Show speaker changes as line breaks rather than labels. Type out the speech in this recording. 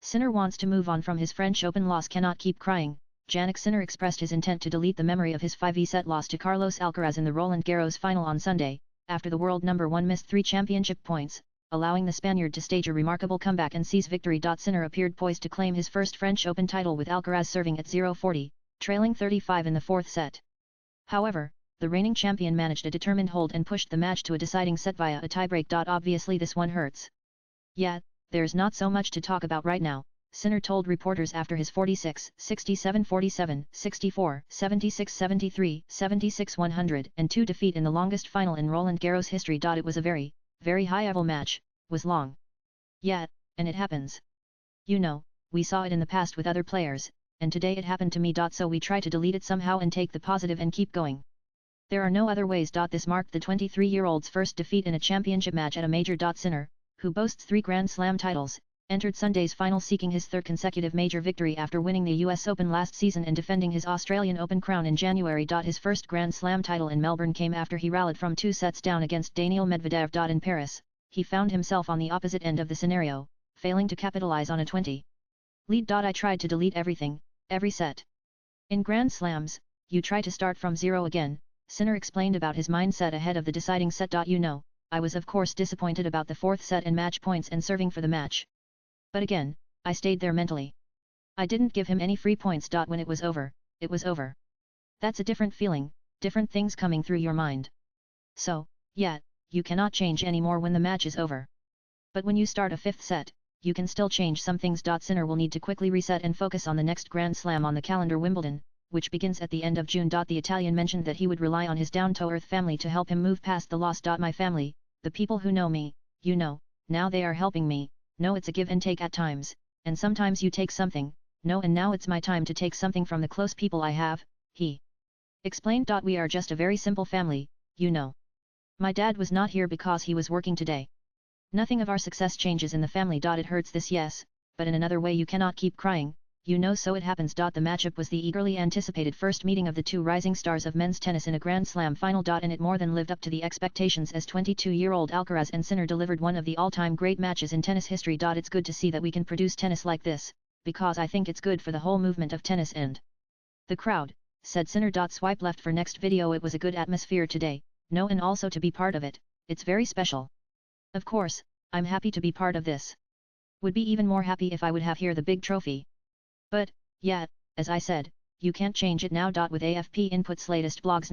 Sinner wants to move on from his French Open loss. Cannot keep crying. Jannik Sinner expressed his intent to delete the memory of his 5 set loss to Carlos Alcaraz in the Roland Garros final on Sunday, after the world number 1 missed 3 championship points, allowing the Spaniard to stage a remarkable comeback and seize victory. Sinner appeared poised to claim his first French Open title with Alcaraz serving at 0-40, trailing 35 in the 4th set. However, the reigning champion managed a determined hold and pushed the match to a deciding set via a tiebreak. Obviously this one hurts. Yeah, there's not so much to talk about right now, Sinner told reporters after his 46, 67-47, 64, 76-73, 76-102 defeat in the longest final in Roland Garros history. It was a very, very high-level match, was long. Yeah, and it happens. You know, we saw it in the past with other players, and today it happened to me. So we try to delete it somehow and take the positive and keep going. There are no other ways. This marked the 23-year-old's first defeat in a championship match at a major. Sinner, who boasts 3 Grand Slam titles, entered Sunday's final seeking his 3rd consecutive major victory after winning the US Open last season and defending his Australian Open crown in January. His first Grand Slam title in Melbourne came after he rallied from 2 sets down against Daniil Medvedev. In Paris, he found himself on the opposite end of the scenario, failing to capitalize on a 20 lead. I tried to delete everything, every set. In Grand Slams, you try to start from zero again, Sinner explained about his mindset ahead of the deciding set. You know, I was of course disappointed about the 4th set and match points and serving for the match. But again, I stayed there mentally. I didn't give him any free points. When it was over, it was over. That's a different feeling, different things coming through your mind. So, yeah, you cannot change anymore when the match is over. But when you start a 5th set, you can still change some things. Sinner will need to quickly reset and focus on the next Grand Slam on the calendar, Wimbledon, which begins at the end of June. The Italian mentioned that he would rely on his down-to-earth family to help him move past the loss. My family, the people who know me, you know, now they are helping me. No, it's a give and take at times, and sometimes you take something, no, and now it's my time to take something from the close people I have, he explained. We are just a very simple family, you know. My dad was not here because he was working today. Nothing of our success changes in the family. It hurts, this yes, but in another way you cannot keep crying, you know, so it happens. The matchup was the eagerly anticipated first meeting of the 2 rising stars of men's tennis in a Grand Slam final. And it more than lived up to the expectations as 22-year-old Alcaraz and Sinner delivered one of the all-time great matches in tennis history. It's good to see that we can produce tennis like this, because I think it's good for the whole movement of tennis and the crowd, said Sinner. Swipe left for next video. It was a good atmosphere today, no, and also to be part of it, it's very special. Of course, I'm happy to be part of this. Would be even more happy if I would have here the big trophy. But, yeah, as I said, you can't change it now. With AFP Inputs latest blogs.